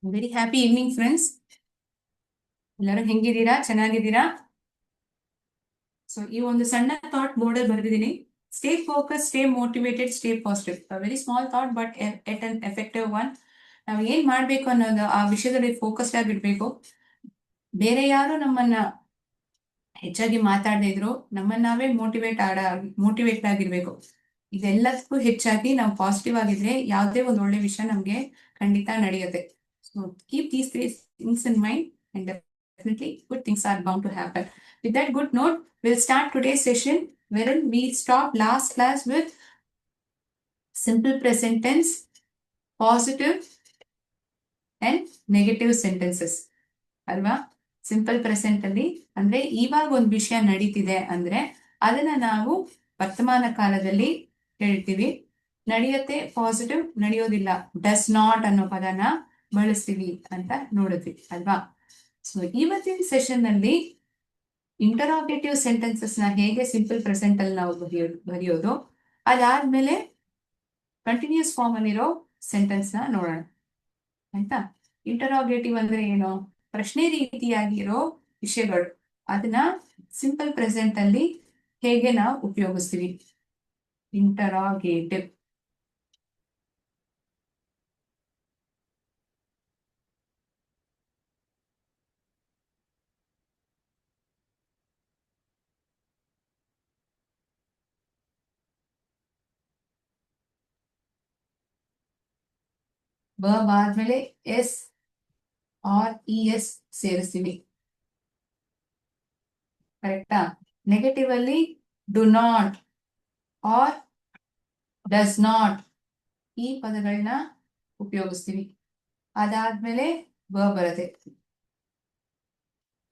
Very happy evening friends. ಎಲ್ಲರೂ ಹೆಂಗಿದ್ದೀರಾ? ಚೆನ್ನಾಗಿದ್ದೀರಾ? So ಈ ಒಂದು ಸಣ್ಣ ಥಾಟ್ ಬೋರ್ಡ್ ಅಲ್ಲಿ ಬರೆದಿದ್ದೀನಿ. Stay focus, stay motivated, stay positive. Very small thought but it an effective one. ನಾವು ಏನ್ ಮಾಡ್ಬೇಕು ಅನ್ನೋದು ಆ ವಿಷಯದಲ್ಲಿ ಫೋಕಸ್ಡ್ ಆಗಿರ್ಬೇಕು. ಬೇರೆ ಯಾರು ನಮ್ಮನ್ನ ಹೆಚ್ಚಾಗಿ ಮಾತಾಡದೇ ಇದ್ರು ನಮ್ಮನ್ನ ನಾವೇ ಮೋಟಿವೇಟ್ ಆಗಿರ್ಬೇಕು. ಇದೆಲ್ಲದಕ್ಕೂ ಹೆಚ್ಚಾಗಿ ನಾವು ಪಾಸಿಟಿವ್ ಆಗಿದ್ರೆ ಯಾವುದೇ ಒಂದು ಒಳ್ಳೆ ವಿಷಯ ನಮ್ಗೆ ಖಂಡಿತ ನಡೆಯುತ್ತೆ. So keep these three things in mind and definitely good things are bound to happen. With that good note, we'll start today's session wherein we stopped last class with simple present tense, positive and negative sentences. ಅಲ್ವಾ? Simple present ಅಲ್ಲಿ ಅಂದ್ರೆ ಇವಾಗ ಒಂದು ವಿಷಯ ನಡೀತಿದೆ ಅಂದ್ರೆ ಅದನ್ನ ನಾವು ವರ್ತಮಾನ ಕಾಲದಲ್ಲಿ ಹೇಳ್ತೀವಿ. ನಡೆಯುತ್ತೆ ಪಾಸಿಟಿವ್, ನಡೆಯೋದಿಲ್ಲ ಡಸ್ ನಾಟ್ ಅನ್ನೋ ಪದನ ಬಳಸ್ತೀವಿ ಅಂತ ನೋಡಿದ್ವಿ ಅಲ್ವಾ? ಸೊ ಇವತ್ತಿನ ಸೆಷನ್ ನಲ್ಲಿ ಇಂಟರಾಗೇಟಿವ್ ಸೆಂಟೆನ್ಸಸ್ ನ ಹೇಗೆ ಸಿಂಪಲ್ ಪ್ರೆಸೆಂಟ್ ಅಲ್ಲಿ ನಾವು ಬರೆಯೋದು, ಅದಾದ್ಮೇಲೆ ಕಂಟಿನ್ಯೂಸ್ ಫಾರ್ಮ್ ಅಲ್ಲಿರೋ ಸೆಂಟೆನ್ಸ್ ನ ನೋಡೋಣ ಆಯ್ತಾ. ಇಂಟರಾಗೇಟಿವ್ ಅಂದ್ರೆ ಏನು? ಪ್ರಶ್ನೆ ರೀತಿಯಾಗಿರೋ ವಿಷಯಗಳು, ಅದನ್ನ ಸಿಂಪಲ್ ಪ್ರೆಸೆಂಟ್ ಅಲ್ಲಿ ಹೇಗೆ ನಾವು ಉಪಯೋಗಿಸ್ತೀವಿ. ಇಂಟರಾಗೇಟಿವ್ ವರ್ಬ್ ಆದ್ಮೇಲೆ ಎಸ್ ಆರ್ ಇ ಎಸ್ ಸೇರಿಸ್ತೀವಿ, ಕರೆಕ್ಟಾ? ನೆಗೆಟಿವ್ ಅಲ್ಲಿ do not or does not ಈ ಪದಗಳನ್ನ ಉಪಯೋಗಿಸ್ತೀವಿ. ಅದಾದ್ಮೇಲೆ ವರ್ಬ್ ಬರುತ್ತೆ.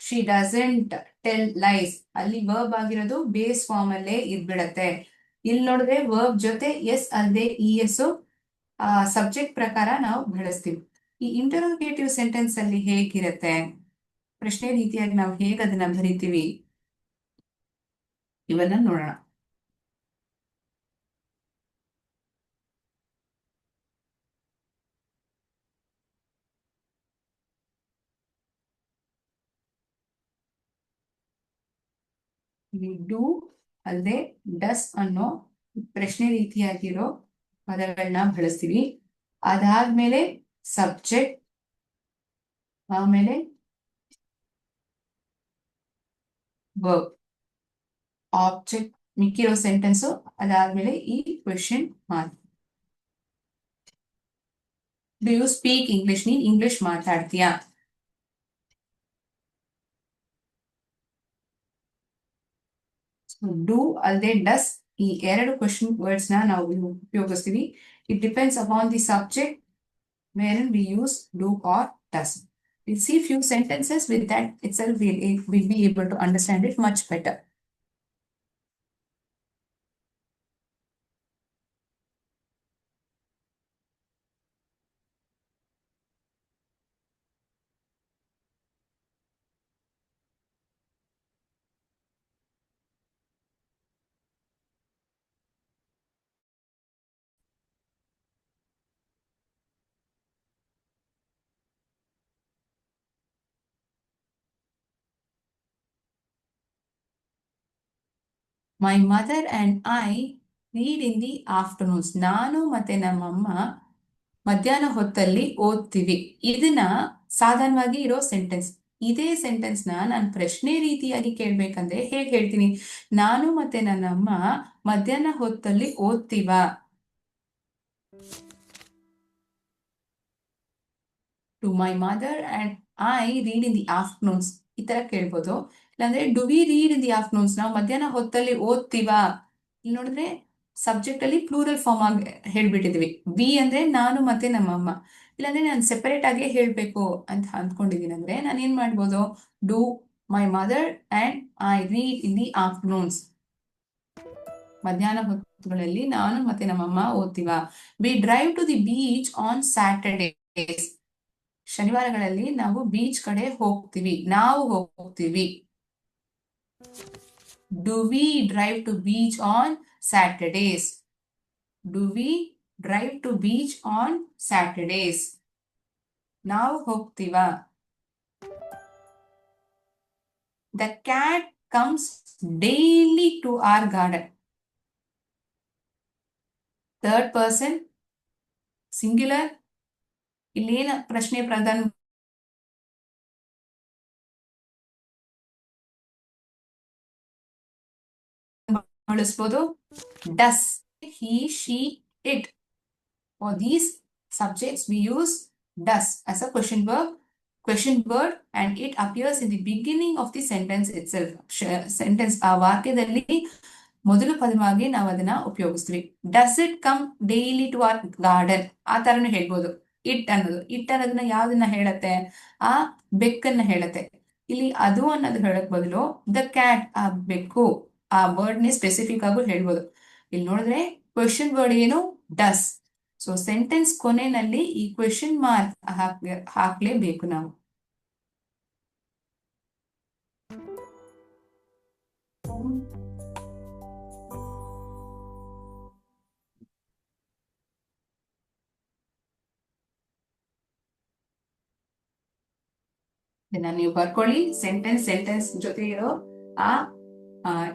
ಶಿ ಡಸಂಟ್ ಟೆಲ್ ಲೈಸ್, ಅಲ್ಲಿ ವರ್ಬ್ ಆಗಿರೋದು ಬೇಸ್ ಫಾರ್ಮ್ ಅಲ್ಲೇ ಇದ್ಬಿಡತ್ತೆ. ಇಲ್ಲಿ ನೋಡಿದ್ರೆ ವರ್ಬ್ ಜೊತೆ ಎಸ್ ಅಲ್ಲದೆ ಇ ಎಸ್ ಸಬ್ಜೆಕ್ಟ್ ಪ್ರಕಾರ ನಾವು ಬಳಸ್ತೀವಿ. ಈ ಇಂಟರೋಗೇಟಿವ್ ಸೆಂಟೆನ್ಸ್ ಅಲ್ಲಿ ಹೇಗಿರುತ್ತೆ, ಪ್ರಶ್ನೆ ರೀತಿಯಾಗಿ ನಾವು ಹೇಗೆ ಅದನ್ನ ಬರಿತೀವಿ, ಇವನ್ನ ನೋಡೋಣ. ಡು ಅಲ್ಲದೆ ಡಸ್ ಅನ್ನೋ ಪ್ರಶ್ನೆ ರೀತಿಯಾಗಿರೋ ಪದಗಳನ್ನ ಬಳಸ್ತೀವಿ. ಅದಾದ್ಮೇಲೆ ಸಬ್ಜೆಕ್ಟ್, ಆಮೇಲೆ ವರ್ಬ್, ಆಬ್ಜೆಕ್ಟ್ ಮಿಕ್ಕಿರೋ ಸೆಂಟೆನ್ಸು, ಅದಾದ್ಮೇಲೆ ಈ question mark. Do you speak English? ನೀನ್ ಇಂಗ್ಲಿಷ್ ಮಾತಾಡ್ತೀಯಾ? ಡು ಅಲ್ಲದೆ ಡಸ್ ಈ ಎರಡು ಕ್ವೆಶ್ಚನ್ ವರ್ಡ್ಸ್ ನ ನಾವು ಉಪಯೋಗಿಸ್ತೀವಿ. It depends upon the subject wherein we use do or does. We'll see few sentences. With that itself we'll be able to understand it much better. My mother and I read in the afternoons. ನಾನು ಮತ್ತೆ ನಮ್ಮಮ್ಮ ಮಧ್ಯಾಹ್ನ ಹೊತ್ತಲ್ಲಿ ಓದ್ತೀವಿ. ಇದನ್ನ ಸಾಧಾರಣವಾಗಿ ಇರೋ sentence. ಇದೇ ಸೆಂಟೆನ್ಸ್ ನಾನು ಪ್ರಶ್ನೆ ರೀತಿಯಾಗಿ ಕೇಳ್ಬೇಕಂದ್ರೆ ಹೇಗೆ ಹೇಳ್ತೀನಿ? ನಾನು ಮತ್ತೆ ನನ್ನಮ್ಮ ಮಧ್ಯಾಹ್ನ ಹೊತ್ತಲ್ಲಿ ಓದ್ತೀವಾ? Do my mother and I read in the afternoons ಈ ತರ ಕೇಳ್ಬೋದು. ಇಲ್ಲಾಂದ್ರೆ do we read in the afternoons, ನಾವು ಮಧ್ಯಾಹ್ನ ಹೊತ್ತಲ್ಲಿ ಓದ್ತೀವಾ? ಇಲ್ಲಿ ನೋಡಿದ್ರೆ ಸಬ್ಜೆಕ್ಟ್ ಅಲ್ಲಿ ಪ್ಲೂರಲ್ ಫಾರ್ಮ್ ಆಗಿ ಹೇಳ್ಬಿಟ್ಟಿದ್ವಿ. ವಿ ಅಂದ್ರೆ ನಾನು ಮತ್ತೆ ನಮ್ಮಮ್ಮ. ಇಲ್ಲಾಂದ್ರೆ ನಾನು ಸೆಪರೇಟ್ ಆಗಿ ಹೇಳ್ಬೇಕು ಅಂತ ಅಂದ್ಕೊಂಡಿದ್ದೀನಿ ಅಂದ್ರೆ ನಾನು ಏನ್ ಮಾಡ್ಬೋದು? Do my mother and I read in the afternoons, ಮಧ್ಯಾಹ್ನ ಹೊತ್ತುಗಳಲ್ಲಿ ನಾನು ಮತ್ತೆ ನಮ್ಮಮ್ಮ ಓದ್ತೀವಾ? We drive to the beach on Saturdays, ಶನಿವಾರಗಳಲ್ಲಿ ನಾವು ಬೀಚ್ ಕಡೆ ಹೋಗ್ತೀವಿ, ನಾವು ಹೋಗ್ತೀವಿ. Do we drive to beach on Saturdays? Do we drive to beach on Saturdays? ನಾವು ಹೋಗ್ತೀವಾ? The cat comes daily to our garden. Third person singular. ಇಲ್ಲೇನ ಪ್ರಶ್ನೆ ಪ್ರಧಾನ ಬಳಸ್ಬೋದು. Does, he, she, it. For these subjects we use does as a question word and it appears in the beginning of the sentence itself. Sentence ಆ ವಾಕ್ಯದಲ್ಲಿ ಮೊದಲು ಪದವಾಗಿ ನಾವು ಅದನ್ನ ಉಪಯೋಗಿಸ್ತೀವಿ. Does it come daily to our garden, ಆ ತರನು ಹೇಳ್ಬೋದು. It ಅನ್ನೋದನ್ನ ಯಾವ್ದನ್ನ ಹೇಳತ್ತೆ? ಆ ಬೆಕ್ಕನ್ನ ಹೇಳತ್ತೆ. ಇಲ್ಲಿ ಅದು ಅನ್ನೋದು ಹೇಳಕ್ ಬದಲು ದ ಕ್ಯಾಟ್, ಆ ಬೆಕ್ಕು, ಆ ವರ್ಡ್ ನೇ ಸ್ಪೆಸಿಫಿಕ್ ಆಗು ಹೇಳ್ಬೋದು. ಇಲ್ಲಿ ನೋಡಿದ್ರೆ ಕ್ವೆಶನ್ ವರ್ಡ್ ಏನು? ಡಸ್. ಸೊ ಸೆಂಟೆನ್ಸ್ ಕೊನೆಯಲ್ಲಿ ಈ ಕ್ವೆಶನ್ ಮಾರ್ಕ್ ಹಾಕ್ಲೇಬೇಕು ನಾವು. ಇದನ್ನ ನೀವು ಬರ್ಕೊಳ್ಳಿ. ಸೆಂಟೆನ್ಸ್ ಜೊತೆ ಇರೋ ಆ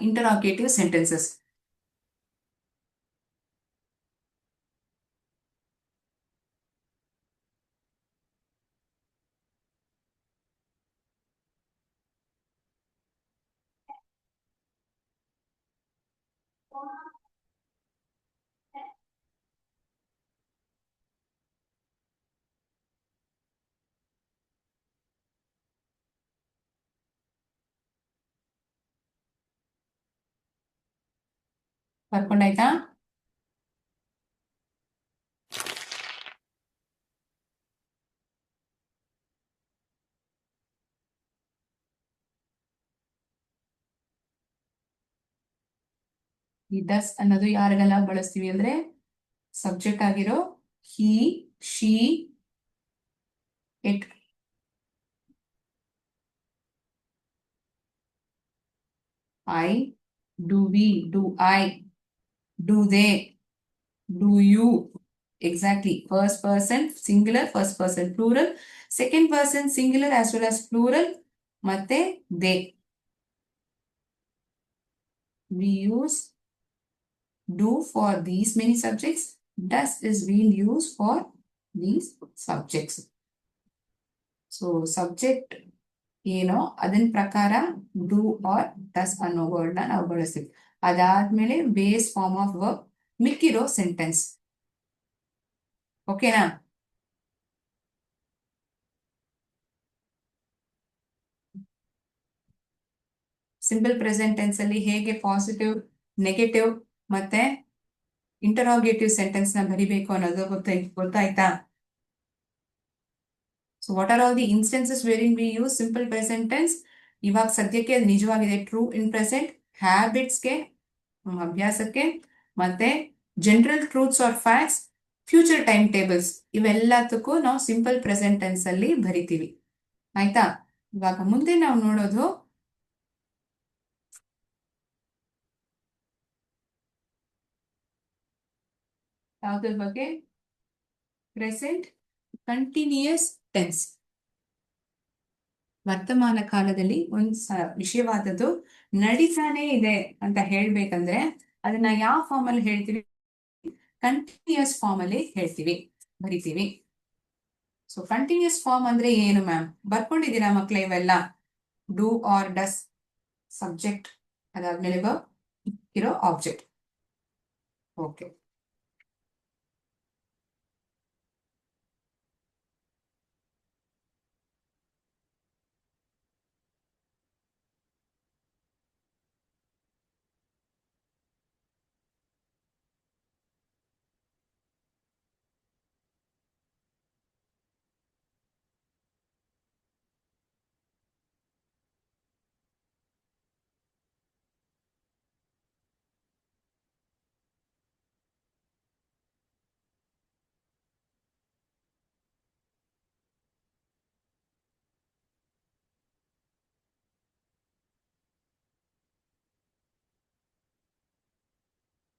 ಇಂಟರಾಗೇಟಿವ್ ಸೆಂಟೆನ್ಸಸ್. ಬರ್ಕೊಂಡಾಯ್ತಾ? ಈ ಡಸ್ ಅನ್ನೋದು ಯಾರಿಗೆಲ್ಲ ಬಳಸ್ತೀವಿ ಅಂದ್ರೆ ಸಬ್ಜೆಕ್ಟ್ ಆಗಿರೋ he, she, it. I, do we, do I, do they, do you. Exactly. First person singular, first person plural, second person singular as well as plural, ಮತ್ತೆ they. We use do for these many subjects. Does is being used for these subjects. So subject ಏನೋ ಅದನ್ ಪ್ರಕಾರ do or does ಅನ್ನೋ word ನ ನಾವು ಬಳಸ್ತೀವಿ. ಅದಾದ್ಮೇಲೆ base form of verb, ಮಿಕ್ಕಿರೋ ಸೆಂಟೆನ್ಸ್. ಓಕೆನಾ? ಸಿಂಪಲ್ ಪ್ರೆಸೆಂಟ್ ಟೆನ್ಸ್ ಅಲ್ಲಿ ಹೇಗೆ ಪಾಸಿಟಿವ್, ನೆಗೆಟಿವ್ ಮತ್ತೆ ಇಂಟರಾಗೇಟಿವ್ ಸೆಂಟೆನ್ಸ್ ನ ಬರಿಬೇಕು ಅನ್ನೋದು ಗೊತ್ತಾಯ್ತಾ? So what are all the instances wherein we use simple present tense? ಇವಾಗ ಸದ್ಯಕ್ಕೆ ಅದು ನಿಜವಾಗಿದೆ ಟ್ರೂ ಇನ್ ಪ್ರೆಸೆಂಟ್, ಹ್ಯಾಬಿಟ್ಸ್ಗೆ, ಅಭ್ಯಾಸಕ್ಕೆ, ಮತ್ತೆ general truths or facts, future time tables, ಇವೆಲ್ಲದಕ್ಕೂ ನಾವು ಸಿಂಪಲ್ ಪ್ರೆಸೆಂಟ್ ಟೆನ್ಸ್ ಅಲ್ಲಿ ಬರಿತೀವಿ. ಆಯ್ತಾ? ಇವಾಗ ಮುಂದೆ ನಾವು ನೋಡೋದು ಯಾವುದ್ರ ಬಗ್ಗೆ? Present continuous tense. ವರ್ತಮಾನ ಕಾಲದಲ್ಲಿ ಒಂದು ವಿಷಯವಾದದ್ದು ನಡೀತಾನೆ ಇದೆ ಅಂತ ಹೇಳ್ಬೇಕಂದ್ರೆ ಅದನ್ನ ಯಾವ ಫಾರ್ಮ್ ಅಲ್ಲಿ ಹೇಳ್ತೀವಿ? ಕಂಟಿನ್ಯೂಯಸ್ ಫಾರ್ಮ್ ಅಲ್ಲಿ ಹೇಳ್ತೀವಿ, ಬರಿತೀವಿ. ಸೊ ಕಂಟಿನ್ಯೂಸ್ ಫಾರ್ಮ್ ಅಂದ್ರೆ ಏನು ಮ್ಯಾಮ್? ಬರ್ಕೊಂಡಿದ್ದೀರಾ ಮಕ್ಳ ಇವೆಲ್ಲ? ಡೂ ಆರ್ ಡಸ್ ಸಬ್ಜೆಕ್ಟ್, ಅದಾದ್ಮೇಲೆ ಇರೋ object. Okay.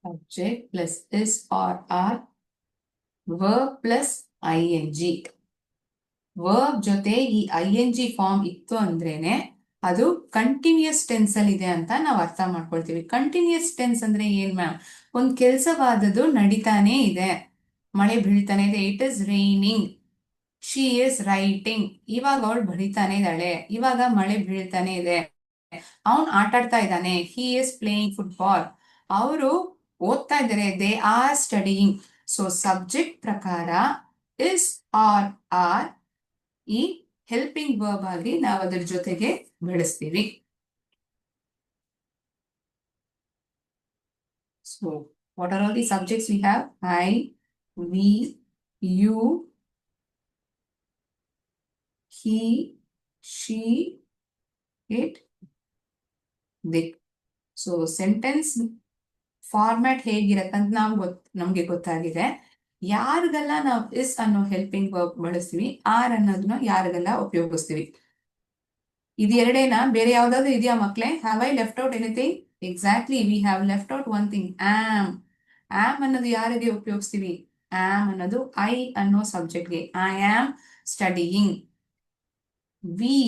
Subject plus is or are, verb plus ing. Verb ಜೊತೆ ಈ ING ಫಾರ್ಮ್ ಇತ್ತು ಅಂದ್ರೇನೆ ಅದು ಕಂಟಿನ್ಯೂಸ್ ಟೆನ್ಸ್ ಅಲ್ಲಿ ಇದೆ ಅಂತ ನಾವು ಅರ್ಥ ಮಾಡ್ಕೊಳ್ತೀವಿ. ಕಂಟಿನ್ಯೂಸ್ ಟೆನ್ಸ್ ಅಂದ್ರೆ ಏನ್ ಮ್ಯಾಮ್? ಒಂದ್ ಕೆಲಸವಾದದ್ದು ನಡೀತಾನೆ ಇದೆ, ಮಳೆ ಬೀಳ್ತಾನೆ ಇದೆ. It is raining, she is writing. ಇವಾಗ ಅವಳು ಬರೀತಾನೆ ಇದ್ದಾಳೆ, ಇವಾಗ ಮಳೆ ಬೀಳ್ತಾನೆ ಇದೆ. ಅವನ್ ಆಟಾಡ್ತಾ ಇದ್ದಾನೆ, ಹಿ ಇಸ್ ಪ್ಲೇಯಿಂಗ್ ಫುಟ್ಬಾಲ್. ಅವರು ಓದ್ತಾ ಇದ್ದಾರೆ, they are studying. So subject ಪ್ರಕಾರ ಇಸ್ ಆರ್ ಈ ಹೆಲ್ಪಿಂಗ್ ವರ್ಬ್ ಆಗಿ ನಾವು ಅದ್ರ ಜೊತೆಗೆ ಬಳಸ್ತೀವಿ. So what are all the subjects we have? I, we, you, he, she, it, they. So sentence format ಹೇಗಿರತ್ತಂತ ನಮ್ಗೆ ಗೊತ್ತಾಗಿದೆ. ಯಾರಿಗೆಲ್ಲ ನಾವು ಇಸ್ ಅನ್ನೋ ಹೆಲ್ಪಿಂಗ್ ವರ್ಬ್ ಬಳಸ್ತೀವಿ, ಆರ್ ಅನ್ನೋದನ್ನ ಯಾರಿಗೆಲ್ಲ ಉಪಯೋಗಿಸ್ತೀವಿ. ಇದು ಎರಡೇನಾ? ಬೇರೆ ಯಾವ್ದಾದ್ರು ಇದೆಯಾ ಮಕ್ಳೇ? Have I left out anything? Exactly, we have left out one thing, am. Am ಅನ್ನೋದು ಯಾರಿಗೆ ಉಪಯೋಗಿಸ್ತೀವಿ? ಆಮ್ ಅನ್ನೋದು ಐ ಅನ್ನೋ ಸಬ್ಜೆಕ್ಟ್ಗೆ. I am studying. We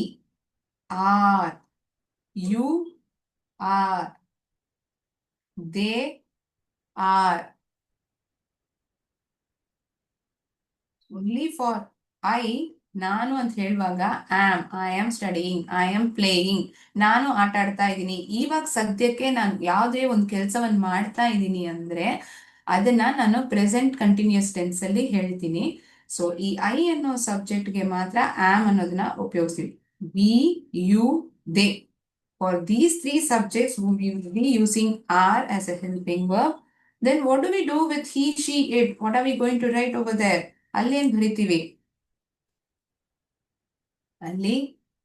are, you are, they are. Only for I, ನಾನು ಅಂತ ಹೇಳುವಾಗ I am studying, I am playing. ನಾನು ಆಟ ಆಡ್ತಾ ಇದ್ದೀನಿ. ಇವಾಗ ಸದ್ಯಕ್ಕೆ ನಾನು ಯಾವುದೇ ಒಂದು ಕೆಲಸವನ್ನು ಮಾಡ್ತಾ ಇದ್ದೀನಿ ಅಂದ್ರೆ ಅದನ್ನ ನಾನು ಪ್ರೆಸೆಂಟ್ ಕಂಟಿನ್ಯೂಸ್ ಟೆನ್ಸ್ ಅಲ್ಲಿ ಹೇಳ್ತೀನಿ. ಸೊ ಈ ಐ ಅನ್ನೋ ಸಬ್ಜೆಕ್ಟ್ಗೆ ಮಾತ್ರ ಆಮ್ ಅನ್ನೋದನ್ನ ಉಪಯೋಗಿಸ್ತೀವಿ. We, you, they. For these three subjects, we will be using are as a helping verb. Then what do we do with he, she, it? What are we going to write over there? ಅಲ್ಲೇನ್ ಬರಿತೀವಿ? ಅಲ್ಲಿ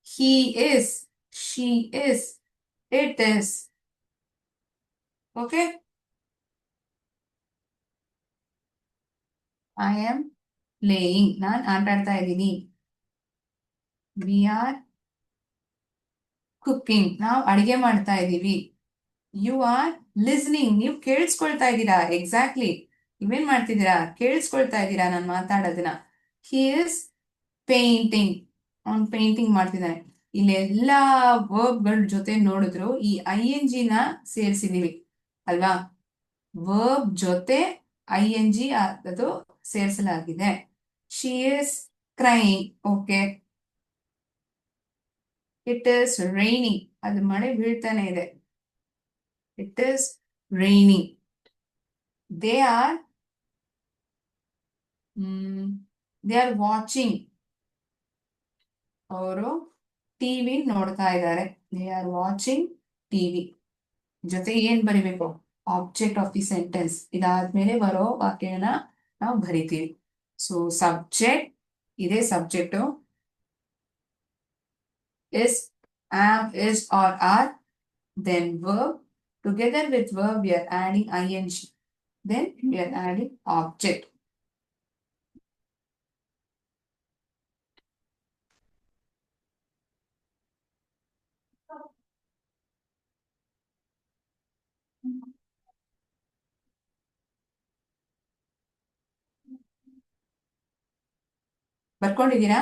he is, she is, it is. Okay? I am playing. ನಾನ್ ಆಟ ಆಡ್ತಾ ಇದ್ದೀನಿ. We are cooking. ನಾವು ಅಡಿಗೆ ಮಾಡ್ತಾ ಇದ್ದೀವಿ. You are listening. ನೀವು ಕೇಳಿಸ್ಕೊಳ್ತಾ ಇದ್ದೀರಾ. ಎಕ್ಸಾಕ್ಟ್ಲಿ. ನೀವೇನ್ ಮಾಡ್ತಿದ್ದೀರಾ? ಕೇಳಿಸ್ಕೊಳ್ತಾ ಇದ್ದೀರಾ ನಾನು ಮಾತಾಡೋದನ್ನ. He is painting. ಅವ್ನು ಪೇಂಟಿಂಗ್ ಮಾಡ್ತಿದ್ದಾನೆ. ಇಲ್ಲಿ ಎಲ್ಲಾ ವರ್ಬ್ಗಳ ಜೊತೆ ನೋಡಿದ್ರು ಈ ING ನ ಸೇರಿಸಿದೀವಿ ಅಲ್ವಾ? ವರ್ಬ್ ಜೊತೆ ING ಅದು ಸೇರಿಸಲಾಗಿದೆ. She is crying. Okay. It is raining. ಅದು ಮಳೆ ಬೀಳ್ತಾನೆ ಇದೆ. It is raining. They are watching. ಅವರು ಟಿವಿ ನೋಡ್ತಾ ಇದ್ದಾರೆ. They are watching TV. ಜೊತೆ ಏನ್ ಬರಿಬೇಕು? Object of the sentence. ಇದಾದ್ಮೇಲೆ ಬರೋ ವಾಕ್ಯನ ನಾವು ಬರಿತೀವಿ. ಸೊ ಸಬ್ಜೆಕ್ಟ್, ಇದೇ subject. is, am, is or are. Then verb. Together with verb we are adding ING. Then we are adding object. ಬರ್ಕೊಂಡಿದ್ದೀರಾ?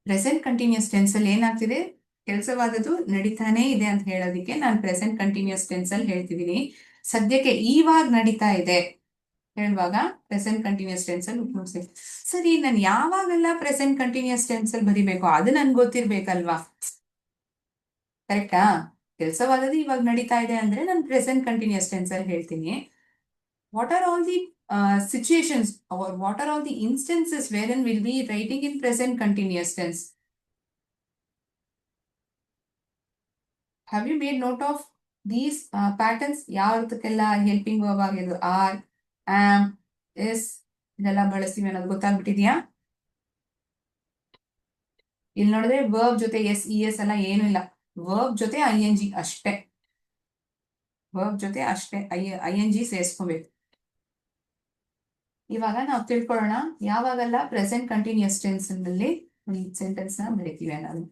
ಪ್ರೆಸೆಂಟ್ ಕಂಟಿನ್ಯೂಸ್ ಟೆನ್ಸ್ ಅಲ್ಲಿ ಏನಾಗ್ತಿದೆ? ಕೆಲಸವಾದದ್ದು ನಡೀತಾನೆ ಇದೆ ಅಂತ ಹೇಳೋದಿಕ್ಕೆ ನಾನು ಪ್ರೆಸೆಂಟ್ ಕಂಟಿನ್ಯೂಸ್ ಟೆನ್ಸ್ ಅಲ್ಲಿ ಹೇಳ್ತಿದ್ದೀನಿ. ಸದ್ಯಕ್ಕೆ ಇವಾಗ ನಡೀತಾ ಇದೆ ಹೇಳುವಾಗ ಪ್ರೆಸೆಂಟ್ ಕಂಟಿನ್ಯೂಸ್ ಟೆನ್ಸ್ ಅಲ್ಲಿ ಉಪಯೋಗಿಸಿ. ಸರಿ, ನಾನು ಯಾವಾಗೆಲ್ಲ ಪ್ರೆಸೆಂಟ್ ಕಂಟಿನ್ಯೂಸ್ ಟೆನ್ಸ್ ಅಲ್ಲಿ ಬರಿಬೇಕು ಅದು ನನ್ಗೆ ಗೊತ್ತಿರ್ಬೇಕಲ್ವಾ? ಕರೆಕ್ಟಾ? ಕೆಲಸವಾದದ್ದು ಇವಾಗ ನಡೀತಾ ಇದೆ ಅಂದ್ರೆ ನಾನು ಪ್ರೆಸೆಂಟ್ ಕಂಟಿನ್ಯೂಸ್ ಟೆನ್ಸ್ ಅಲ್ಲಿ ಹೇಳ್ತೀನಿ. What are all the situations or what are all the instances wherein we'll be writing in present continuous tense? Have you made note of these patterns? ಯಾವ್ದಕ್ಕೆಲ್ಲ ಹೆಲ್ಪಿಂಗ್ ವರ್ಬ್ ಆಗಿರೋದು are, am, is ಇದೆಲ್ಲ ಬಳಸ್ತೀವಿ ಅನ್ನೋದು ಗೊತ್ತಾಗ್ಬಿಟ್ಟಿದ್ಯಾ? ಇಲ್ಲಿ ನೋಡಿದ್ರೆ verb ಜೊತೆ S, E S ಎಲ್ಲ ಏನು ಇಲ್ಲ. ವರ್ಬ್ ಜೊತೆ ING ಅಷ್ಟೇ. ವರ್ಬ್ ಜೊತೆ ಅಷ್ಟೇ ING ಸೇರಿಸ್ಕೋಬೇಕು. ಇವಾಗ ನಾವು ತಿಳ್ಕೊಳ್ಳೋಣ ಯಾವಾಗೆಲ್ಲ ಪ್ರೆಸೆಂಟ್ ಕಂಟಿನ್ಯೂಸ್ ಟೆನ್ಸ್ ನಲ್ಲಿ ಸೆಂಟೆನ್ಸ್ ನ ಬರೀತೀವಿ ಅನ್ನೋದು.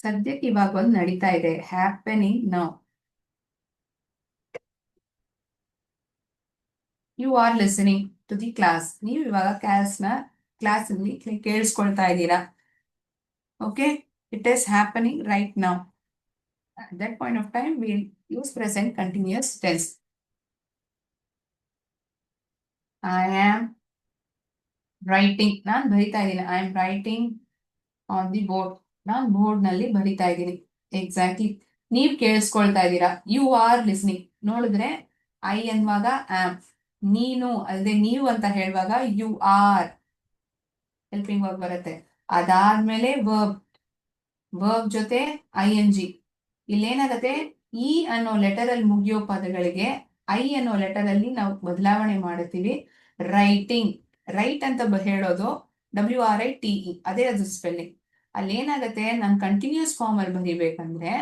ಸದ್ಯಕ್ಕೆ ಇವಾಗ ಒಂದು ನಡೀತಾ ಇದೆ, happening now. You are listening to the class. ನೀವು ಇವಾಗ ಕ್ಲಾಸ್ ಅಲ್ಲಿ ಕೇಳಿಸ್ಕೊಳ್ತಾ ಇದ್ದೀರಾ. Okay, it is happening right now. At that point of time, we'll use present continuous tense. I am writing. ನಾನು ಬರಿತಾ ಇದ್ದೀನಿ. I am writing on the board. ನಾನು board ನಲ್ಲಿ ಬರಿತಾ ಇದ್ದೀನಿ. ಎಕ್ಸಾಕ್ಟ್ಲಿ. ನೀವ್ ಕೇಳಿಸ್ಕೊಳ್ತಾ ಇದ್ದೀರಾ. You are listening. ನೋಡಿದ್ರೆ ಐ ಅನ್ನುವಾಗ ಆಮ್, ನೀನು ಅಲ್ಲದೆ ನೀವು ಅಂತ ಹೇಳುವಾಗ ಯು ಆರ್ ಹೆಲ್ಪಿಂಗ್ ವರ್ಬ್ ಬರುತ್ತೆ. ಅದಾದ್ಮೇಲೆ ವರ್ಬ್ ಜೊತೆ ING. ಇಲ್ಲೇನಾಗತ್ತೆ, ಇ ಅನ್ನೋ ಲೆಟರ್ ಅಲ್ಲಿ ಮುಗಿಯೋ ಪದಗಳಿಗೆ ಐ ಅನ್ನೋ ಲೆಟರ್ ಅಲ್ಲಿ ನಾವು ಬದಲಾವಣೆ ಮಾಡುತ್ತೀವಿ. ರೈಟಿಂಗ್, ರೈಟ್ ಅಂತ ಹೇಳೋದು WRITE, ಅದೇ ಅದು ಸ್ಪೆಲ್ಲಿಂಗ್. ಅಲ್ಲಿ ಏನಾಗುತ್ತೆ, ನಾನು ಕಂಟಿನ್ಯೂಸ್ ಫಾರ್ಮ್ ಅಲ್ಲಿ ಬರಿಬೇಕಂದ್ರೆ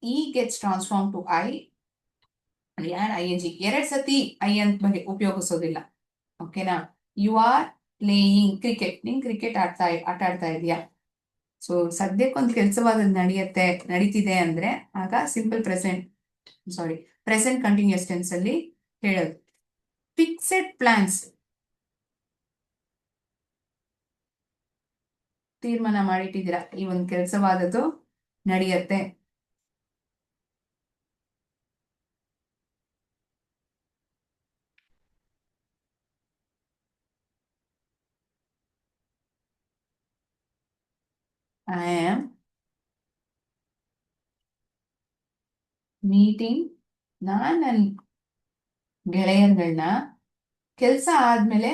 E gets transform to I and ING. 2 ಸತಿ ಐ ಅಂತ ಉಪಯೋಗಿಸೋದಿಲ್ಲ. ಓಕೆನಾ? You are playing cricket. ನೀನ್ ಕ್ರಿಕೆಟ್ ಆಟ ಆಡ್ತಾ ಇದೀಯಾ. ಸೊ ಸದ್ಯಕ್ಕೊಂದು ಕೆಲಸವಾದ ನಡೀತಿದೆ ಅಂದ್ರೆ ಆಗ ಪ್ರೆಸೆಂಟ್ ಕಂಟಿನ್ಯೂಸ್ ಟೆನ್ಸ್ ಅಲ್ಲಿ ಹೇಳೋದು. ಫಿಕ್ಸೆಡ್ ಪ್ಲಾನ್ಸ್, ತೀರ್ಮಾನ ಮಾಡಿಟ್ಟಿದ್ದೀರಾ ಈ ಒಂದು ಕೆಲಸವಾದದ್ದು ನಡೆಯುತ್ತೆ. I am meeting. ನಾನ್ ನನ್ನ ಗೆಳೆಯರುಗಳನ್ನ ಕೆಲಸ ಆದ್ಮೇಲೆ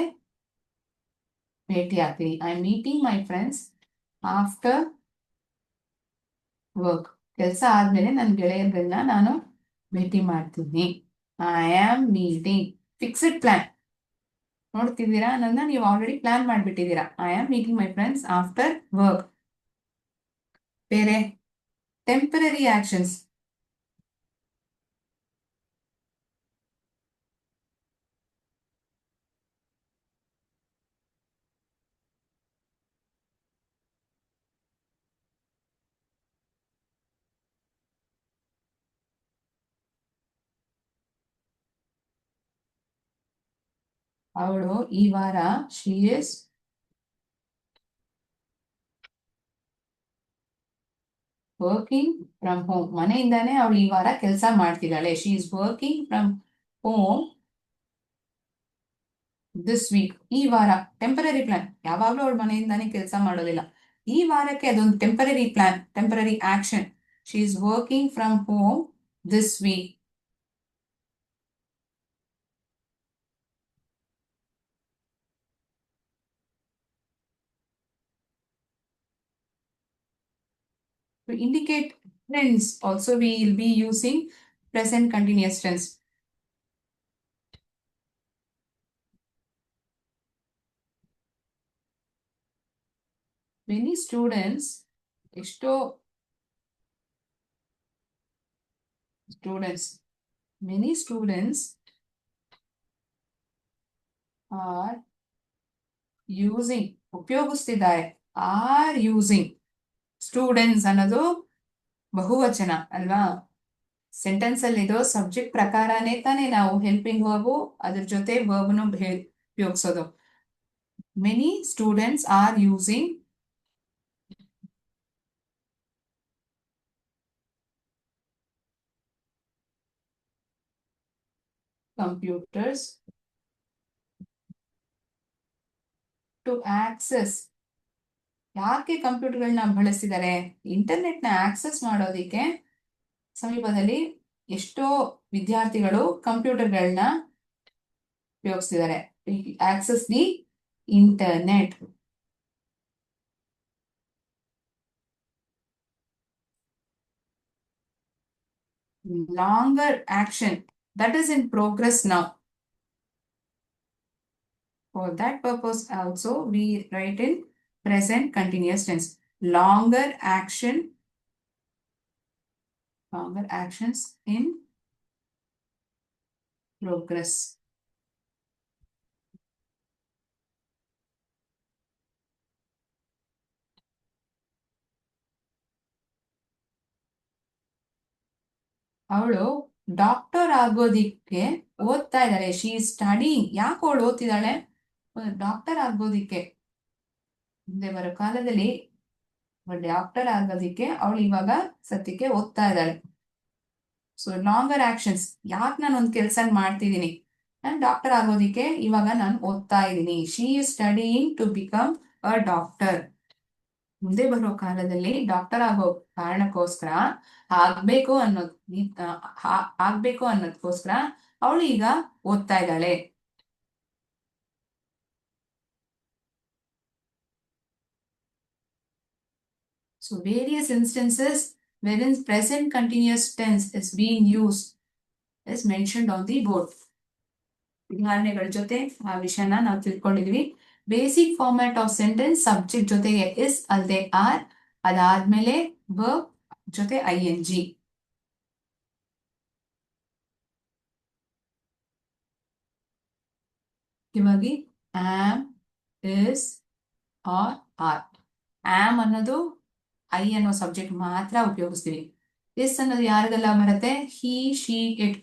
ಭೇಟಿ ಆಗ್ತೀನಿ. I am meeting my friends after work. ಕೆಲಸ ಆದ್ಮೇಲೆ ನನ್ನ ಗೆಳೆಯರುಗಳನ್ನ ನಾನು ಭೇಟಿ ಮಾಡ್ತೀನಿ. I am meeting. Fixed plan. ನೋಡ್ತಿದ್ದೀರಾ, ನನ್ನ ನೀವು ಆಲ್ರೆಡಿ ಪ್ಲಾನ್ ಮಾಡ್ಬಿಟ್ಟಿದ್ದೀರಾ. I am meeting my friends after work. ಬೇರೆ ಟೆಂಪರರಿ ಆಕ್ಷನ್ಸ್. ಅವಳು ಈ ವಾರ she is working from home. ಮನೆಯಿಂದಾನೇ ಅವಳು ಈ ವಾರ ಕೆಲಸ ಮಾಡ್ತಿದ್ದಾಳೆ. She is working from home this week. ಈ ವಾರ ಟೆಂಪರರಿ ಪ್ಲಾನ್. ಯಾವಾಗ್ಲೂ ಅವಳು ಮನೆಯಿಂದಾನೇ ಕೆಲಸ ಮಾಡೋದಿಲ್ಲ. ಈ ವಾರಕ್ಕೆ ಅದೊಂದು temporary plan, temporary action. She is working from home this weak. To indicate trends, also we will be using present continuous tense. Many students, ಎಷ್ಟೋ students, many students are using, ಉಪಯೋಗಿಸ್ತಿದ್ದಾರೆ. Are using. Students ಅನ್ನೋದು ಬಹುವಚನ ಅಲ್ವಾ. Sentence ಅಲ್ಲಿ ಇರೋ subject ಪ್ರಕಾರನೇ ತಾನೇ ನಾವು ಹೆಲ್ಪಿಂಗ್ ವರ್ಬು ಅದ್ರ ಜೊತೆ ವರ್ಬ್ನು ಉಪಯೋಗಿಸೋದು. Many students are using computers to access. ಯಾಕೆ ಕಂಪ್ಯೂಟರ್ಗಳನ್ನ ಬಳಸ್ತಿದ್ದಾರೆ? ಇಂಟರ್ನೆಟ್ ನ ಆಕ್ಸೆಸ್ ಮಾಡೋದಿಕ್ಕೆ ಸಮೀಪದಲ್ಲಿ ಎಷ್ಟೋ ವಿದ್ಯಾರ್ಥಿಗಳು ಕಂಪ್ಯೂಟರ್ಗಳನ್ನ ಉಪಯೋಗಿಸ್ತಿದ್ದಾರೆ. Access the internet. Longer action that is in progress now. For that purpose also we write in present continuous tense. Longer actions in progress. ಅವಳು doctor ಆಗೋದಿಕ್ಕೆ ಓದ್ತಾ ಇದ್ದಾಳೆ. She studying. ಯಾಕೆ ಅವಳು ಓದ್ತಿದ್ದಾಳೆ? ಡಾಕ್ಟರ್ ಆಗೋದಿಕ್ಕೆ, ಮುಂದೆ ಬರೋ ಕಾಲದಲ್ಲಿ ಡಾಕ್ಟರ್ ಆಗೋದಿಕ್ಕೆ ಅವಳು ಇವಾಗ ಸದ್ಯಕ್ಕೆ ಓದ್ತಾ ಇದ್ದಾಳೆ. ಸೊ ಲಾಂಗರ್ ಆಕ್ಷನ್ಸ್, ಯಾಕೆ ನಾನು ಒಂದು ಕೆಲಸ ಮಾಡ್ತಿದ್ದೀನಿ? ನಾನು ಡಾಕ್ಟರ್ ಆಗೋದಿಕ್ಕೆ ಇವಾಗ ನಾನು ಓದ್ತಾ ಇದ್ದೀನಿ. She is studying to become a doctor. ಮುಂದೆ ಬರೋ ಕಾಲದಲ್ಲಿ ಡಾಕ್ಟರ್ ಆಗೋ ಕಾರಣಕ್ಕೋಸ್ಕರ ಆಗ್ಬೇಕು ಅನ್ನೋದ್ ಆಗ್ಬೇಕು ಅನ್ನೋದಕ್ಕೋಸ್ಕರ ಅವಳು ಈಗ ಓದ್ತಾ ಇದ್ದಾಳೆ. So various instances wherein present continuous tense is being used is mentioned on the board. ಉದಾಹರಣೆಗಳ ಜೊತೆ ಆ ವಿಷಯನ ನಾವು ತಿಳ್ಕೊಂಡಿದ್ವಿ. Basic format of sentence subject ಜೊತೆಗೆ ಇಸ್ ಅಲ್ಲದೆ ಆರ್, ಅದಾದ್ಮೇಲೆ ವರ್ಬ್ ಜೊತೆ ING. ಇವಾಗಿ am, is, are, are. Am ಅನ್ನೋದು ಐ ಅನ್ನೋ ಸಬ್ಜೆಕ್ಟ್ ಮಾತ್ರ ಉಪಯೋಗಿಸ್ತೀವಿ. ಇಸ್ ಅನ್ನೋದು ಯಾರಿಗೆಲ್ಲ ಬರುತ್ತೆ? He, she, it.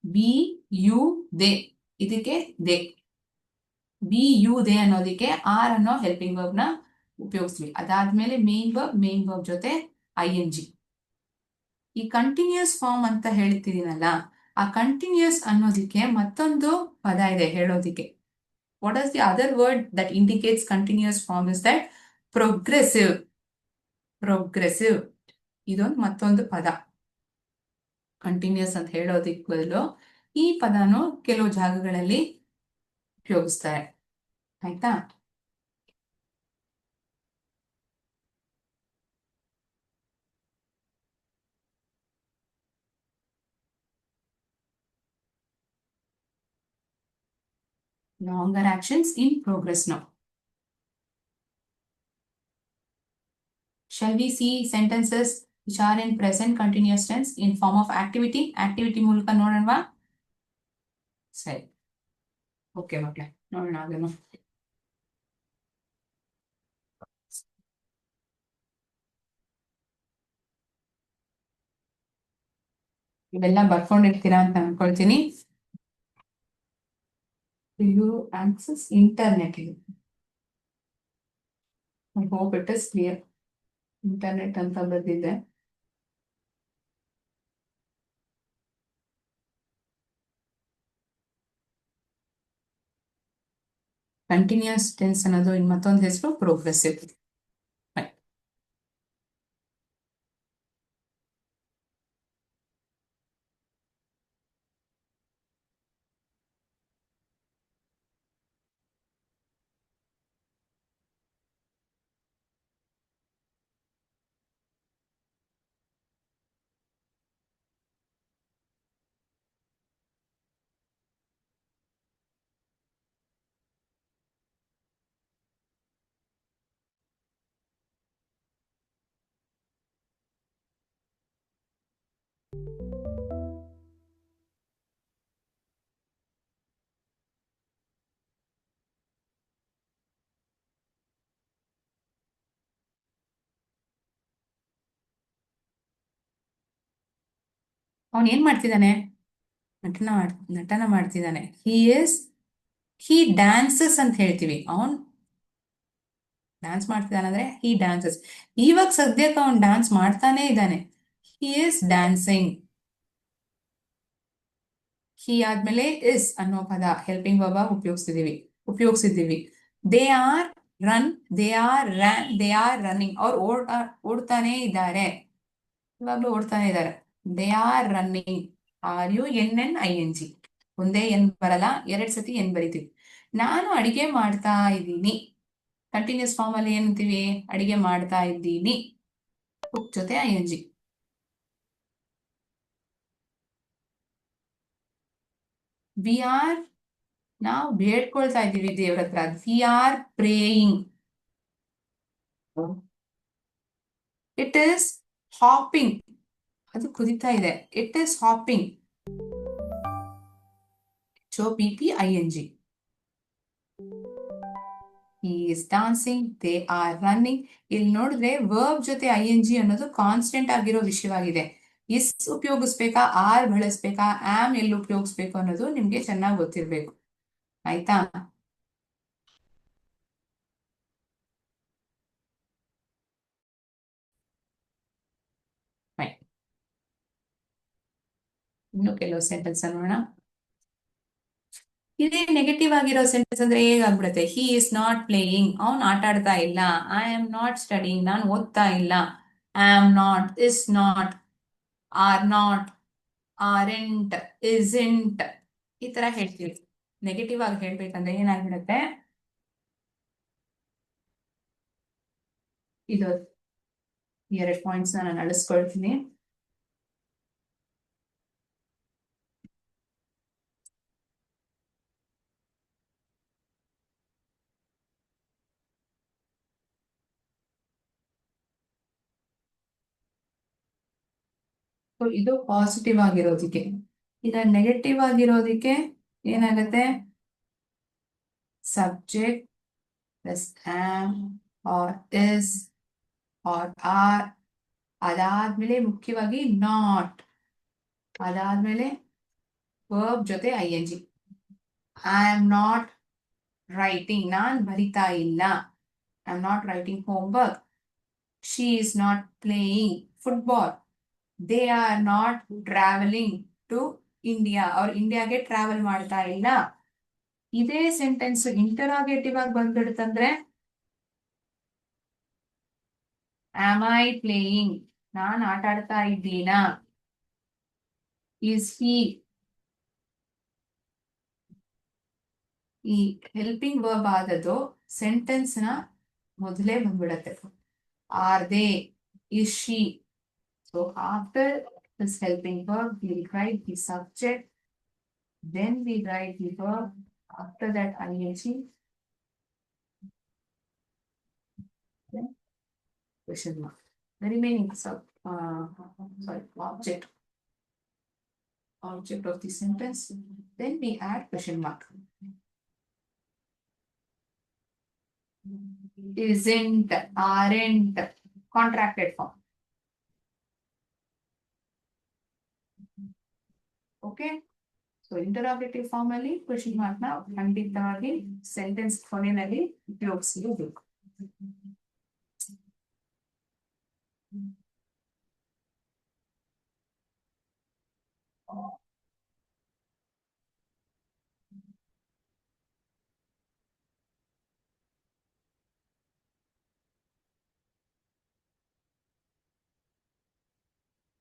We, you, they, ಇದಕ್ಕೆ ದೇ. ಬಿ, ಯು, ದೇ ಅನ್ನೋದಕ್ಕೆ ಆರ್ ಅನ್ನೋ ಹೆಲ್ಪಿಂಗ್ ವರ್ಬ್ ನ ಉಪಯೋಗಿಸ್ತೀವಿ. ಅದಾದ್ಮೇಲೆ ಮೇನ್ ವರ್ಬ್ ಜೊತೆ ING. ಈ ಕಂಟಿನ್ಯೂಸ್ ಫಾರ್ಮ್ ಅಂತ ಹೇಳ್ತಿದ್ದೀನಲ್ಲ, ಆ ಕಂಟಿನ್ಯೂಸ್ ಅನ್ನೋದಕ್ಕೆ ಮತ್ತೊಂದು ಪದ ಇದೆ ಹೇಳೋದಿಕ್ಕೆ. What is the other word that indicates continuous form is that progressive. Progressive ಇದೊಂದು ಮತ್ತೊಂದು ಪದ. ಕಂಟಿನ್ಯೂಸ್ ಅಂತ ಹೇಳೋದಿಕ್ ಬದಲು ಈ ಪದನು ಕೆಲವು ಜಾಗಗಳಲ್ಲಿ ಉಪಯೋಗಿಸ್ತಾರೆ. ಆಯ್ತಾ? Longer actions in progress now. Shall we see sentences which are in present continuous tense in form of activity? Activity ಮೂಲಕ ನೋಡೋಣವಾ? ಸರಿ, ಓಕೆ ಮಕ್ಕಳೇ, ನೋಡೋಣ ಅದನ್ನು. ಇವೆಲ್ಲ ಬರ್ಕೊಂಡಿರ್ತೀರಾ ಅಂತ ಅನ್ಕೊಳ್ತೀನಿ. You access internet. I hope it is clear. Internet ಅಂತ ಬರ್ದಿದೆ. ಕಂಟಿನ್ಯೂಸ್ ಟೆನ್ಸ್ ಅನ್ನೋದು ಇನ್ ಮತ್ತೊಂದು ಹೆಸರು ಪ್ರೋಗ್ರೆಸಿವ್. ಅವನ್ ಏನ್ ಮಾಡ್ತಿದ್ದಾನೆ? ನಟನ ಮಾಡ್ತಿದ್ದಾನೆ. ಹಿ ಡ್ಯಾನ್ಸಸ್ ಅಂತ ಹೇಳ್ತೀವಿ. ಅವನ್ ಡ್ಯಾನ್ಸ್ ಮಾಡ್ತಿದ್ದಾನೆ ಅಂದ್ರೆ ಹಿ ಡ್ಯಾನ್ಸಸ್. ಇವಾಗ ಸದ್ಯಕ್ಕೆ ಅವನ್ ಡ್ಯಾನ್ಸ್ ಮಾಡ್ತಾನೆ ಇದ್ದಾನೆ. He is dancing. ಹಿ ಆದ್ಮೇಲೆ ಇಸ್ ಅನ್ನೋ ಪದ ಹೆಲ್ಪಿಂಗ್ ವರ್ಬ್ ಉಪಯೋಗಿಸಿದ್ದೀವಿ. They are running. ಅವ್ರು ಓಡ್ತಾನೆ ಇದ್ದಾರೆ. ಇವಾಗ್ಲೂ ಓಡ್ತಾನೆ ಇದ್ದಾರೆ. They are running. RUNNING. ಒಂದೇ ಎನ್ ಬರಲ್ಲ, 2 ಸತಿ ಎನ್ ಬರಿತೀವಿ. ನಾನು ಅಡಿಗೆ ಮಾಡ್ತಾ ಇದ್ದೀನಿ. ಕಂಟಿನ್ಯೂಸ್ ಫಾರ್ಮ್ ಅಲ್ಲಿ ಏನಂತೀವಿ? ಅಡಿಗೆ ಮಾಡ್ತಾ ಇದ್ದೀನಿ. ಕುಕ್ ಜೊತೆ ING. ನಾವು ಬೇಡ್ಕೊಳ್ತಾ ಇದ್ದೀವಿ ದೇವ್ರ ಹತ್ರ. We are praying. It is hopping. ಅದು ಕುದಿತಾ ಇದೆ. It is hopping. HOPPING. he is dancing, they are running. ಇಲ್ಲಿ ನೋಡಿದ್ರೆ ವರ್ಬ್ ಜೊತೆ ING ಅನ್ನೋದು ಕಾನ್ಸ್ಟೆಂಟ್ ಆಗಿರೋ ವಿಷಯವಾಗಿದೆ. ಇಸ್ ಉಪಯೋಗಿಸ್ಬೇಕಾ, ಆರ್ ಬಳಸ್ಬೇಕಾ, ಆಮ್ ಎಲ್ಲಿ ಉಪಯೋಗಿಸ್ಬೇಕು ಅನ್ನೋದು ನಿಮ್ಗೆ ಚೆನ್ನಾಗಿ ಗೊತ್ತಿರ್ಬೇಕು. ಆಯ್ತಾ? ಇನ್ನು ಕೆಲವು ಸೆಂಟೆನ್ಸ್ ನೋಡೋಣ. ಇದೇ ನೆಗೆಟಿವ್ ಆಗಿರೋ ಸೆಂಟೆನ್ಸ್ ಅಂದ್ರೆ ಹೇಗಾಗ್ಬಿಡುತ್ತೆ? ಹಿ ಇಸ್ ನಾಟ್ ಪ್ಲೇಯಿಂಗ್, ಅವ್ನು ಆಟ ಆಡ್ತಾ ಇಲ್ಲ. ಐ ಆಮ್ ನಾಟ್ ಸ್ಟಡಿಂಗ್, ನಾನು ಓದ್ತಾ ಇಲ್ಲ. I am not, is not, are not, aren't, isn't, ಈ ತರ ಹೇಳ್ತೀವಿ. ನೆಗೆಟಿವ್ ಆಗಿ ಹೇಳ್ಬೇಕಂದ್ರೆ ಏನಾಗ್ಬಿಡುತ್ತೆ? ಇದು 2 ಪಾಯಿಂಟ್ಸ್ ನಾನು ಅಳಿಸ್ಕೊಳ್ತೀನಿ. ಇದು ಪಾಸಿಟಿವ್ ಆಗಿರೋದಕ್ಕೆ. ಈಗ ನೆಗೆಟಿವ್ ಆಗಿರೋದಕ್ಕೆ ಏನಾಗುತ್ತೆ? Subject plus am are is are are, ಅದಾದ್ಮೇಲೆ ಮುಖ್ಯವಾಗಿ ನಾಟ್, ಅದಾದ್ಮೇಲೆ ವರ್ಬ್ ಜೊತೆ ING. I am not writing, ನಾನ್ ಬರಿತಾ ಇಲ್ಲ. I am not writing homework. She is not playing football. They are not travelling to India, ಅವ್ರು ಇಂಡಿಯಾಗೆ travel ಮಾಡ್ತಾ ಇಲ್ಲ. ಇದೇ ಸೆಂಟೆನ್ಸ್ ಇಂಟರಾಗೇಟಿವ್ ಆಗಿ ಬಂದ್ಬಿಡುತ್ತಂದ್ರೆ ಆಮ್ ಐ ಪ್ಲೇಯಿಂಗ್, ನಾನ್ ಆಟ ಆಡ್ತಾ ಇದ್ದೀನಾ? ಇಸ್ ಹಿ, ಈ ಹೆಲ್ಪಿಂಗ್ ವರ್ಬ್ ಆದದ್ದು ಸೆಂಟೆನ್ಸ್ ನ ಮೊದಲೇ ಬಂದ್ಬಿಡತ್ತೆ. Are they, is she. So after this helping verb, we write the subject, then we write the verb, after that ING, then question mark. The remaining object of the sentence, then we add question mark. Isn't, aren't, contracted form. Okay, so interrogative form ಅಲ್ಲಿ question mark ನ ಖಂಡಿತವಾಗಿ sentence ಕೊನೆಯಲ್ಲಿ ಉಪಯೋಗಿಸಬೇಕು.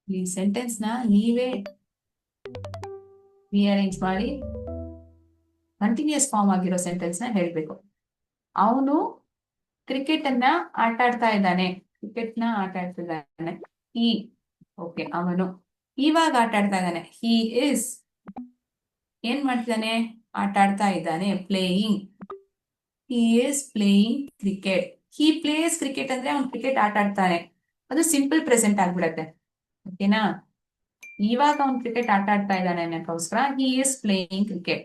ಈ sentence ನ ನೀವೇ rearrange ಮಾಡಿ continuous form ಆಗಿರೋ ಸೆಂಟೆನ್ಸ್ ನ ಹೇಳ್ಬೇಕು. ಅವನು ಕ್ರಿಕೆಟ್ ಅನ್ನ ಆಟ ಆಡ್ತಾ ಇದ್ದಾನೆ, ಕ್ರಿಕೆಟ್ ನ ಆಟ ಆಡ್ತಿದ್ದಾನೆ. ಈ ಓಕೆ, ಅವನು ಇವಾಗ ಆಟ ಆಡ್ತಾ ಇದ್ದಾನೆ. ಹಿ ಇಸ್ ಏನ್ ಮಾಡ್ತಿದ್ದಾನೆ? ಆಟ ಆಡ್ತಾ ಇದ್ದಾನೆ. Playing, he is playing cricket. He place cricket ಅಂದ್ರೆ ಅವ್ನು ಕ್ರಿಕೆಟ್ ಆಟ ಆಡ್ತಾನೆ, ಅದು ಸಿಂಪಲ್ ಪ್ರೆಸೆಂಟ್ ಆಗ್ಬಿಡತ್ತೆ. ಓಕೆನಾ? ಇವಾಗ ಅವ್ನು ಕ್ರಿಕೆಟ್ ಆಟ ಆಡ್ತಾ ಇದ್ದಾನೆ ಅನ್ನೋಕ್ಕೋಸ್ಕರ ಹಿ ಇಸ್ ಪ್ಲೇಯಿಂಗ್ ಕ್ರಿಕೆಟ್.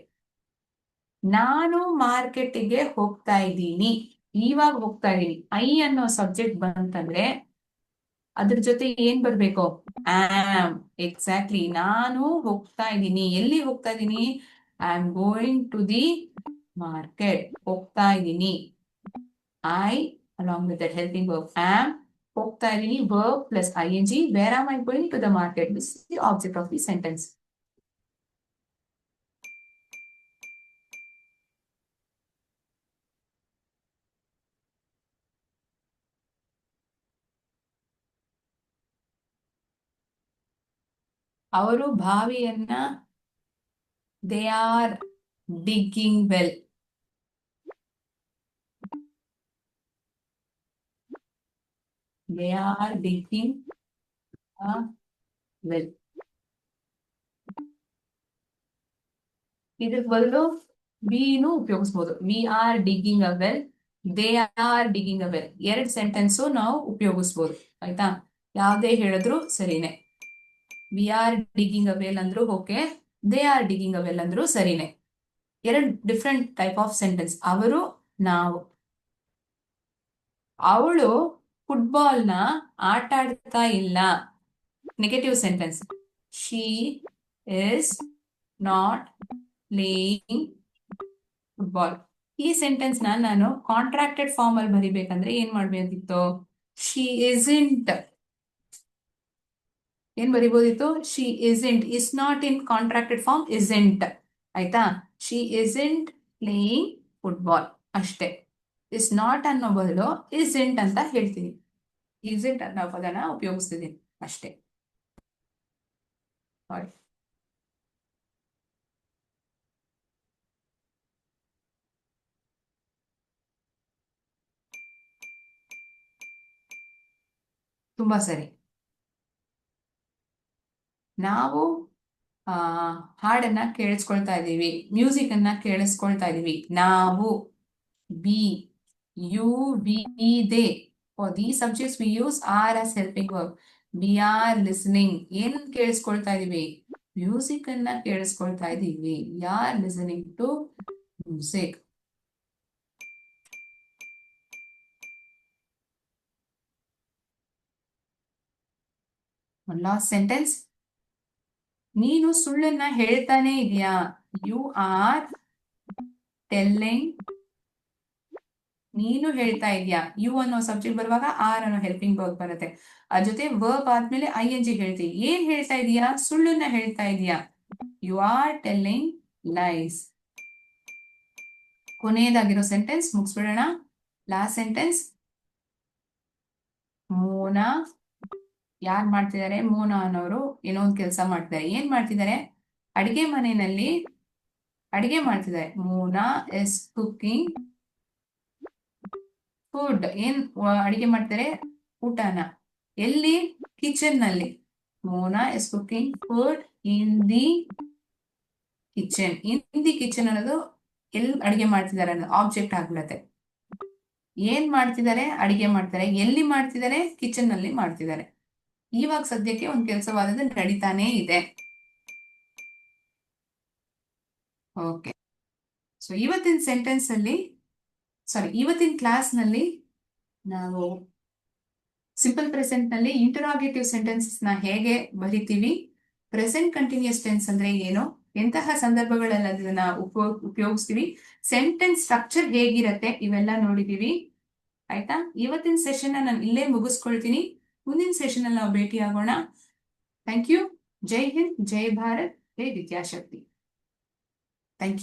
ನಾನು ಮಾರ್ಕೆಟಿಗೆ ಹೋಗ್ತಾ ಇದ್ದೀನಿ, ಇವಾಗ ಹೋಗ್ತಾ ಇದ್ದೀನಿ. ಐ ಅನ್ನೋ ಸಬ್ಜೆಕ್ಟ್ ಬಂತಂದ್ರೆ ಅದ್ರ ಜೊತೆ ಏನ್ ಬರ್ಬೇಕು? ಆಮ್. ಎಕ್ಸಾಕ್ಟ್ಲಿ, ನಾನು ಹೋಗ್ತಾ ಇದ್ದೀನಿ. ಎಲ್ಲಿ ಹೋಗ್ತಾ ಇದ್ದೀನಿ? I am going to the market. ಹೋಗ್ತಾ ಇದ್ದೀನಿ. I along with that helping verb am, ಹೋಗ್ತಾ ಇದ್ದೀನಿ, verb plus ING. Where am I going? To the market. This is the object of the sentence. ಅವರು ಬಾವಿಯನ್ನ they are digging well. They are digging a well. ಇದಕ್ಕೆ ಬದಲು ಬಿನು ಉಪಯೋಗಿಸಬಹುದು. We are digging a well, they are digging a well. 2 sentence ನಾವು ಉಪಯೋಗಿಸಬಹುದು. ಆಯ್ತಾ? ಯಾವ್ದೇ ಹೇಳಿದ್ರು ಸರಿನೇ. We are digging a well ಅಂದ್ರು okay, they are digging a well ಅಂದ್ರು ಸರಿನೇ. 2 ಡಿಫ್ರೆಂಟ್ ಟೈಪ್ ಆಫ್ ಸೆಂಟೆನ್ಸ್. ಅವರು, ನಾವು. ಅವಳು ಫುಟ್ಬಾಲ್ನ ಆಟ ಆಡ್ತಾ ಇಲ್ಲ. Negative sentence. She is not playing football. ಈ ಸೆಂಟೆನ್ಸ್ ನಾನು ಕಾಂಟ್ರಾಕ್ಟೆಡ್ ಫಾರ್ಮ್ ಅಲ್ಲಿ ಬರಿಬೇಕಂದ್ರೆ ಏನ್ ಮಾಡ್ಬೇಕಿತ್ತು? She isn't. ಏನ್ ಬರಿಬೋದಿತ್ತು? She isn't. Is not in contracted form isn't. ಆಯ್ತಾ? ಶಿ ಇಸ್ಂಟ್ ಪ್ಲೇಯಿಂಗ್ ಫುಟ್ಬಾಲ್ ಅಷ್ಟೇ. ಇಸ್ ನಾಟ್ ಅನ್ನೋ ಬದಲು ಇಸ್ಂಟ್ ಅಂತ ಹೇಳ್ತೀನಿ. ಇಸ್ಂಟ್ ಅನ್ನೋ ಪದನ ಉಪಯೋಗಿಸ್ತಿದ್ದೀನಿ ಅಷ್ಟೇ. ಸಾರಿ. ತುಂಬಾ ಸರಿ. ನಾವು ಹಾಡನ್ನ ಕೇಳಿಸ್ಕೊಳ್ತಾ ಇದ್ದೀವಿ, ಮ್ಯೂಸಿಕ್ ಅನ್ನ ಕೇಳಿಸ್ಕೊಳ್ತಾ ಇದೀವಿ. ನಾವು, be, you, we, they. For these subjects we use are as helping verb. We are listening. ಏನ್ ಕೇಳಿಸ್ಕೊಳ್ತಾ ಇದೀವಿ? ಮ್ಯೂಸಿಕ್ ಅನ್ನ ಕೇಳಿಸ್ಕೊಳ್ತಾ ಇದೀವಿ. We are listening to music. Last sentence. ನೀನು ಸುಳ್ಳನ್ನ ಹೇಳ್ತಾನೆ ಇದೆಯಾ? You are telling. ನೀನು ಹೇಳ್ತಾ ಇದೆಯಾ? ಯು ಅನ್ನೋ ಸಬ್ಜೆಕ್ಟ್ ಬರುವಾಗ ಆರ್ ಅನ್ನೋ ಹೆಲ್ಪಿಂಗ್ ವರ್ಬ್ ಬರುತ್ತೆ. ಅದ್ರ ಜೊತೆ ವರ್ಬ್ ಆದ್ಮೇಲೆ ING ಹೇಳ್ತೀವಿ. ಏನ್ ಹೇಳ್ತಾ ಇದೀಯಾ? ಸುಳ್ಳನ್ನ ಹೇಳ್ತಾ ಇದೀಯಾ? You are telling lies. ಕೊನೆಯದಾಗಿರೋ ಸೆಂಟೆನ್ಸ್ ಮುಗಿಸ್ಬಿಡೋಣ. Last sentence. ಮೋನಾ. ಯಾರು ಮಾಡ್ತಿದ್ದಾರೆ? ಮೋನಾ ಅನ್ನೋರು ಏನೋ ಒಂದು ಕೆಲಸ ಮಾಡ್ತಿದ್ದಾರೆ. ಏನ್ ಮಾಡ್ತಿದ್ದಾರೆ? ಅಡಿಗೆ ಮನೆಯಲ್ಲಿ ಅಡಿಗೆ ಮಾಡ್ತಿದ್ದಾರೆ. Mona is cooking food. ಏನ್ ಅಡಿಗೆ ಮಾಡ್ತಾರೆ? ಊಟನ. ಎಲ್ಲಿ? ಕಿಚನ್ ನಲ್ಲಿ. Mona is cooking food in the kitchen. In the kitchen ಅನ್ನೋದು ಎಲ್ಲಿ ಅಡಿಗೆ ಮಾಡ್ತಿದ್ದಾರೆ ಅನ್ನೋದು ಆಬ್ಜೆಕ್ಟ್ ಆಗ್ಬಿಡತ್ತೆ. ಏನ್ ಮಾಡ್ತಿದ್ದಾರೆ? ಅಡಿಗೆ ಮಾಡ್ತಾರೆ. ಎಲ್ಲಿ ಮಾಡ್ತಿದ್ದಾರೆ? ಕಿಚನ್ ನಲ್ಲಿ ಮಾಡ್ತಿದ್ದಾರೆ. ಇವಾಗ ಸದ್ಯಕ್ಕೆ ಒಂದು ಕೆಲಸವಾದದ್ದು ನಡೀತಾನೆ ಇದೆ. ಓಕೆ. ಸೊ ಇವತ್ತಿನ ಸೆಂಟೆನ್ಸ್ ಅಲ್ಲಿ ಇವತ್ತಿನ ಕ್ಲಾಸ್ ನಲ್ಲಿ ನಾವು ಸಿಂಪಲ್ ಪ್ರೆಸೆಂಟ್ ನಲ್ಲಿ ಇಂಟರಾಗೇಟಿವ್ ಸೆಂಟೆನ್ಸಸ್ ನ ಹೇಗೆ ಬರಿತೀವಿ, ಪ್ರೆಸೆಂಟ್ ಕಂಟಿನ್ಯೂಸ್ ಟೆನ್ಸ್ ಅಂದ್ರೆ ಏನು, ಎಂತಹ ಸಂದರ್ಭಗಳಲ್ಲಿ ಅದನ್ನ ಉಪಯೋಗಿಸ್ತೀವಿ, ಸೆಂಟೆನ್ಸ್ ಸ್ಟ್ರಕ್ಚರ್ ಹೇಗಿರತ್ತೆ, ಇವೆಲ್ಲ ನೋಡಿದೀವಿ. ಆಯ್ತಾ? ಇವತ್ತಿನ ಸೆಷನ್ ನಾನು ಇಲ್ಲೇ ಮುಗಿಸ್ಕೊಳ್ತೀನಿ. ಮುಂದಿನ ಸೆಷನ್ ಅಲ್ಲಿ ನಾವು ಭೇಟಿ ಆಗೋಣ. Thank you. ಜೈ ಹಿಂದ್, ಜೈ ಭಾರತ್, ಜೈ ವಿದ್ಯಾಶಕ್ತಿ. Thank you.